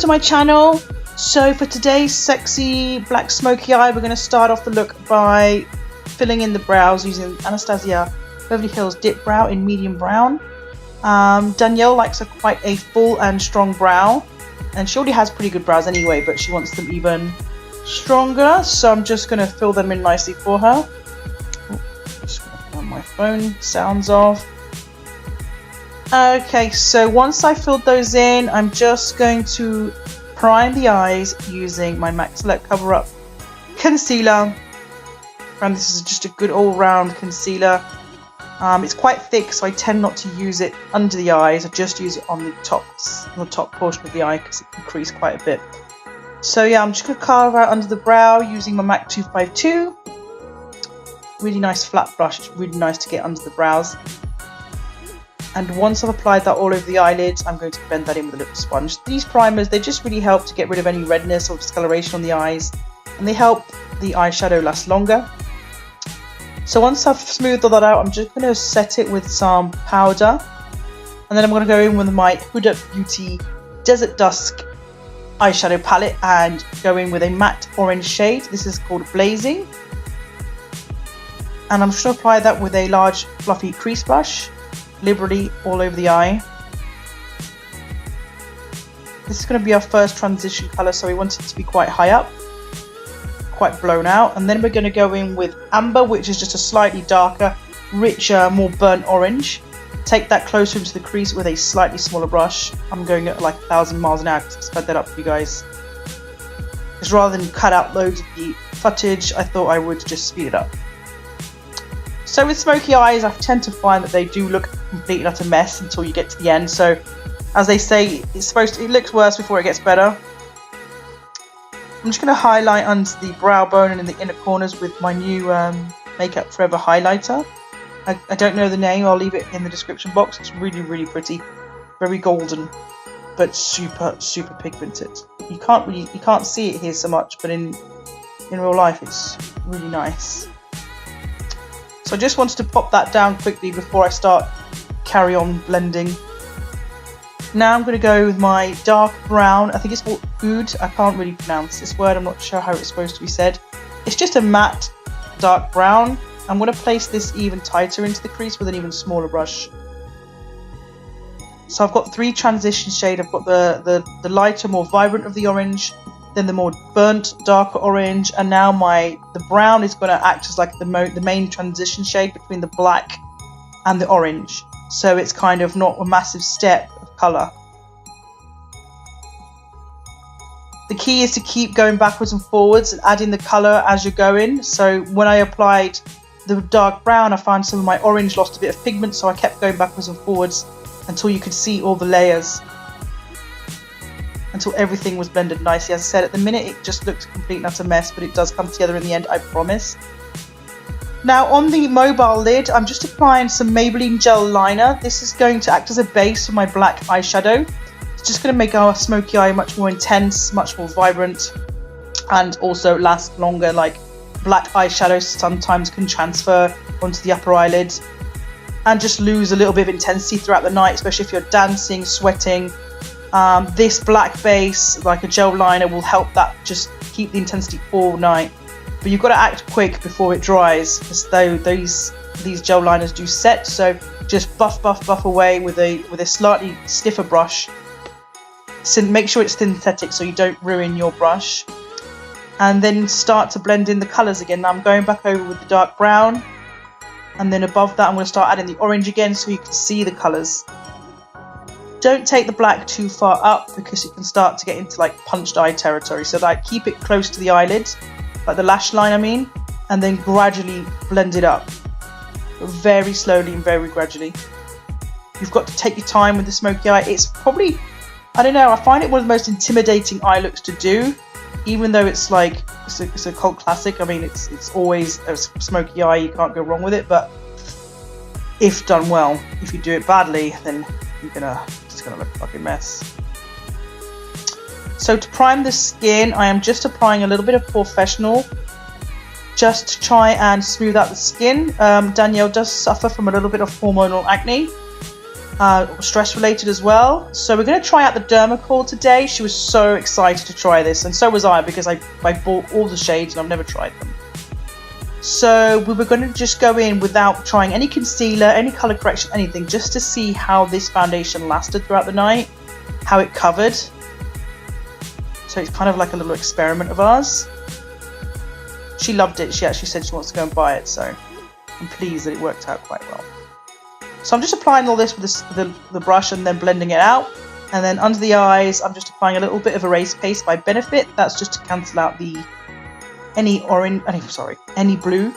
to my channel. So for today's sexy black smoky eye, we're going to start off the look by filling in the brows using Anastasia Beverly Hills Dip Brow in medium brown. Danielle likes quite a full and strong brow, and she already has pretty good brows anyway, but she wants them even stronger, so I'm just going to fill them in nicely for her. Just going to turn my phone sounds off. Okay, so once I filled those in, I'm just going to prime the eyes using my MAC Select Cover Up concealer, and this is just a good all-round concealer. It's quite thick, so I tend not to use it under the eyes. I just use it on the top portion of the eye because it can crease quite a bit. So yeah, I'm just going to carve out under the brow using my MAC 252. Really nice flat brush. It's really nice to get under the brows. And once I've applied that all over the eyelids, I'm going to blend that in with a little sponge. These primers, they just really help to get rid of any redness or discoloration on the eyes, and they help the eyeshadow last longer. So once I've smoothed all that out, I'm just going to set it with some powder, and then I'm going to go in with my Huda Beauty Desert Dusk eyeshadow palette and go in with a matte orange shade. This is called Blazing, and I'm just going to apply that with a large fluffy crease brush liberally all over the eye. This is going to be our first transition colour, so we want it to be quite high up, quite blown out, and then we're going to go in with Amber, which is just a slightly darker, richer, more burnt orange. Take that closer into the crease with a slightly smaller brush. I'm going at like 1,000 miles an hour to sped that up for you guys. Because rather than cut out loads of the footage, I thought I would just speed it up. So with smoky eyes, I tend to find that they do look complete and utter mess until you get to the end. So as they say, it looks worse before it gets better. I'm just going to highlight under the brow bone and in the inner corners with my new Makeup Forever highlighter. I don't know the name, I'll leave it in the description box. It's really, really pretty. Very golden, but super, super pigmented. You can't see it here so much, but in real life it's really nice. So I just wanted to pop that down quickly before I carry on blending. Now I'm going to go with my dark brown. I think it's called Oud. I can't really pronounce this word. I'm not sure how it's supposed to be said. It's just a matte dark brown. I'm going to place this even tighter into the crease with an even smaller brush. So I've got three transition shades. I've got the lighter, more vibrant of the orange, then the more burnt, darker orange, and now the brown is going to act as like the main transition shade between the black and the orange. So it's kind of not a massive step of colour. The key is to keep going backwards and forwards and adding the colour as you're going. So when I applied the dark brown, I found some of my orange lost a bit of pigment, so I kept going backwards and forwards until you could see all the layers, until everything was blended nicely. As I said, at the minute it just looks a complete and utter mess, but it does come together in the end, I promise. Now on the mobile lid, I'm just applying some Maybelline gel liner. This is going to act as a base for my black eyeshadow. It's just going to make our smoky eye much more intense, much more vibrant, and also last longer. Like black eyeshadow sometimes can transfer onto the upper eyelids and just lose a little bit of intensity throughout the night, especially if you're dancing, sweating. This black base, like a gel liner, will help that just keep the intensity all night. But you've got to act quick before it dries, as though these gel liners do set. So just buff away with a slightly stiffer brush. So make sure it's synthetic so you don't ruin your brush. And then start to blend in the colours again. Now I'm going back over with the dark brown, and then above that I'm going to start adding the orange again so you can see the colours. Don't take the black too far up because it can start to get into like punched eye territory. So like keep it close to the eyelids, like the lash line I mean, and then gradually blend it up. Very slowly and very gradually. You've got to take your time with the smoky eye. It's probably, I don't know, I find it one of the most intimidating eye looks to do. Even though it's like, it's a cult classic. I mean, it's always a smoky eye, you can't go wrong with it, but if done well, if you do it badly, then it's gonna look a fucking mess. So to prime the skin, I am just applying a little bit of Professional just to try and smooth out the skin. Danielle does suffer from a little bit of hormonal acne, stress related as well. So we're going to try out the DERMACOL today. She was so excited to try this, and so was I, because I bought all the shades and I've never tried them. So we were going to just go in without trying any concealer, any colour correction, anything, just to see how this foundation lasted throughout the night, how it covered. So it's kind of like a little experiment of ours. She loved it. She actually said she wants to go and buy it, so I'm pleased that it worked out quite well. So I'm just applying all this with the brush and then blending it out. And then under the eyes, I'm just applying a little bit of Erase Paste by Benefit. That's just to cancel out any blue.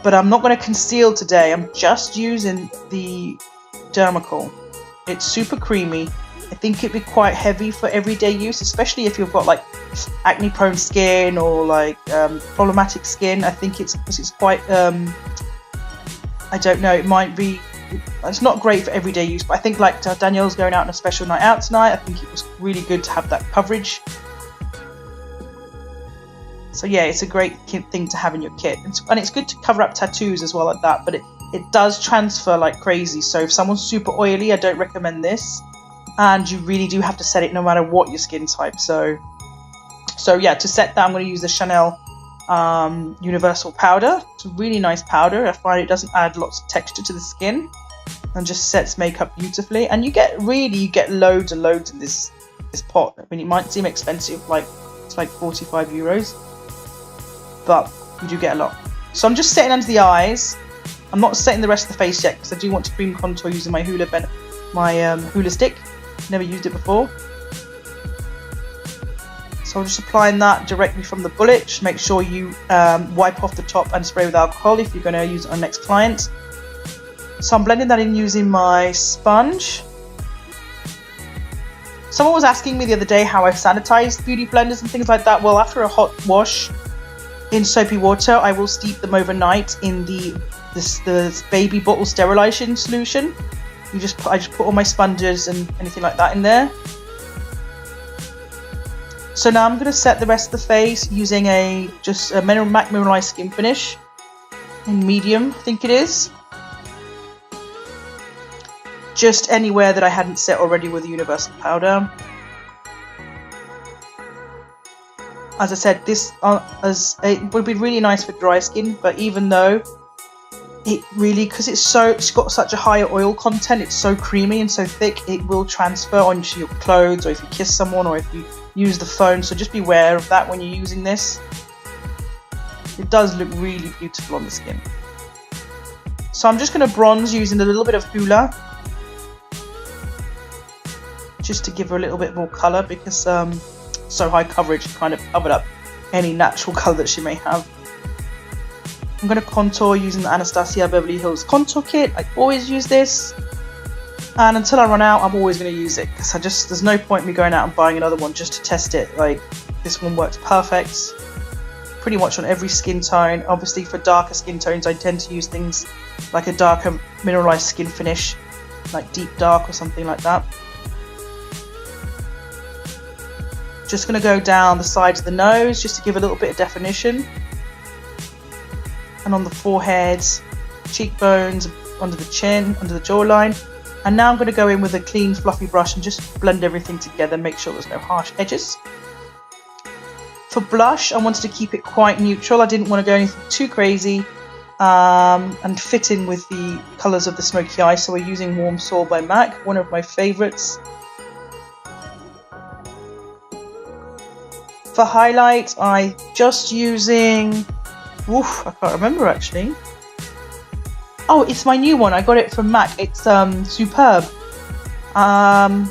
But I'm not going to conceal today. I'm just using the DERMACOL. It's super creamy. I think it'd be quite heavy for everyday use, especially if you've got like acne prone skin or like problematic skin. I think it's quite I don't know, it might be, it's not great for everyday use, but I think like Danielle's going out on a special night out tonight. I think it was really good to have that coverage. So yeah, it's a great thing to have in your kit, and it's good to cover up tattoos as well like that, but it does transfer like crazy. So if someone's super oily, I don't recommend this. And you really do have to set it no matter what your skin type. So yeah, to set that, I'm going to use the Chanel Universal Powder. It's a really nice powder. I find it doesn't add lots of texture to the skin and just sets makeup beautifully. And you get loads and loads in this pot. I mean, it might seem expensive, like it's like 45 euros, but you do get a lot. So I'm just setting under the eyes. I'm not setting the rest of the face yet because I do want to cream contour using my Hoola stick. Never used it before. So I'm just applying that directly from the bullet. Just make sure you wipe off the top and spray with alcohol if you're going to use it on next client. So I'm blending that in using my sponge. Someone was asking me the other day how I sanitize beauty blenders and things like that. Well, after a hot wash in soapy water, I will steep them overnight in the baby bottle sterilization solution. I just put all my sponges and anything like that in there. So now I'm going to set the rest of the face using just a MAC Mineralized Skin Finish in medium, I think it is. Just anywhere that I hadn't set already with the Universal Powder. As I said, this it would be really nice for dry skin, but even though it really, because it's got such a higher oil content, it's so creamy and so thick, it will transfer onto your clothes, or if you kiss someone, or if you use the phone. So just be aware of that when you're using this. It does look really beautiful on the skin. So I'm just going to bronze using a little bit of Hoola, just to give her a little bit more colour, because so high coverage kind of covered up any natural colour that she may have. I'm going to contour using the Anastasia Beverly Hills Contour Kit. I always use this, and until I run out, I'm always going to use it, because there's no point me going out and buying another one just to test it. Like, this one works perfect pretty much on every skin tone. Obviously for darker skin tones, I tend to use things like a darker mineralized skin finish, like deep dark or something like that. Just going to go down the sides of the nose just to give a little bit of definition. And on the forehead, cheekbones, under the chin, under the jawline. And now I'm going to go in with a clean fluffy brush and just blend everything together, make sure there's no harsh edges. For blush, I wanted to keep it quite neutral. I didn't want to go anything too crazy and fit in with the colours of the smoky eye. So we're using Warm Soul by MAC, one of my favourites. For highlight, I'm just using... Oof, I can't remember actually. Oh, it's my new one. I got it from MAC. It's Superb. Yeah,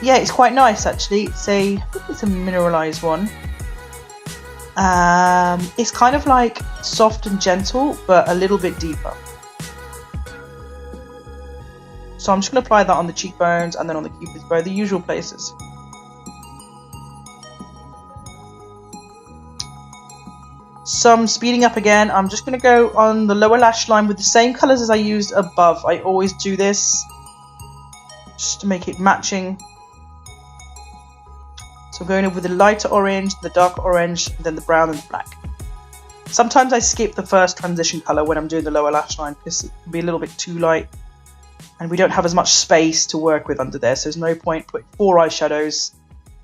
it's quite nice actually. I think it's a mineralized one. It's kind of like soft and gentle, but a little bit deeper. So I'm just going to apply that on the cheekbones and then on the cupid's bow, the usual places. So I'm speeding up again. I'm just going to go on the lower lash line with the same colours as I used above. I always do this just to make it matching. So I'm going in with the lighter orange, the darker orange, and then the brown and the black. Sometimes I skip the first transition colour when I'm doing the lower lash line because it can be a little bit too light. And we don't have as much space to work with under there, so there's no point putting 4 eyeshadows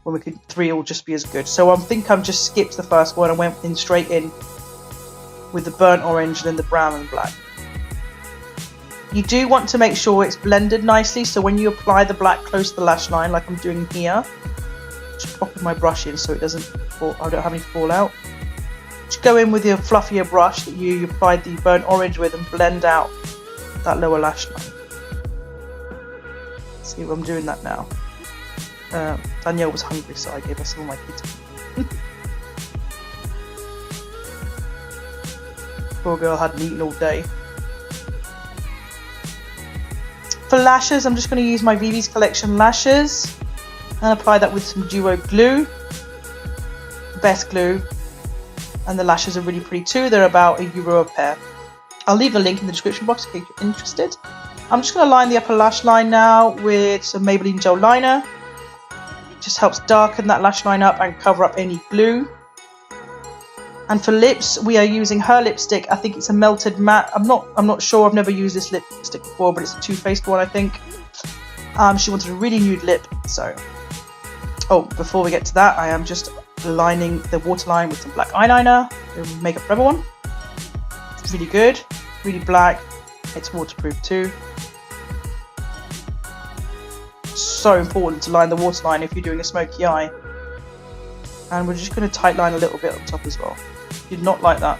when we could 3 will just be as good. So I think I've just skipped the first one and went in straight in with the burnt orange and then the brown and black. You do want to make sure it's blended nicely, so when you apply the black close to the lash line, like I'm doing here, just popping my brush in so it doesn't fall, I don't have any fallout. Just go in with your fluffier brush that you applied the burnt orange with and blend out that lower lash line. See if I'm doing that now. Danielle was hungry, so I gave her some of my kids. Poor girl hadn't eaten all day. For lashes, I'm just going to use my VV's Collection lashes and apply that with some duo glue. Best glue. And the lashes are really pretty too. They're about €1 a pair. I'll leave a link in the description box in case you're interested. I'm just going to line the upper lash line now with some Maybelline gel liner. It just helps darken that lash line up and cover up any glue. And for lips, we are using her lipstick. I think it's a melted matte. I'm not sure. I've never used this lipstick before, but it's a Too Faced one, I think. She wanted a really nude lip, so. Oh, before we get to that, I am just lining the waterline with some black eyeliner. The Makeup Forever one. It's really good, really black. It's waterproof too. So important to line the waterline if you're doing a smoky eye. And we're just going to tight line a little bit on top as well. Did not like that.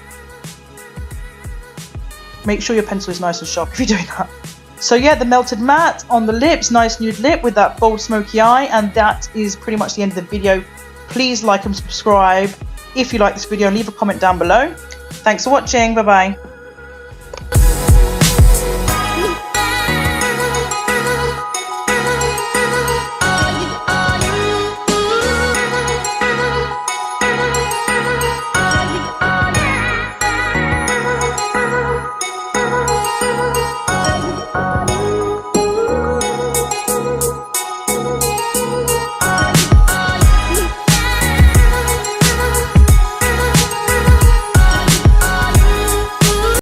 Make sure your pencil is nice and sharp if you're doing that. So yeah, the melted matte on the lips, nice nude lip with that bold smoky eye, and that is pretty much the end of the video. Please like and subscribe if you like this video and leave a comment down below. Thanks for watching, bye bye.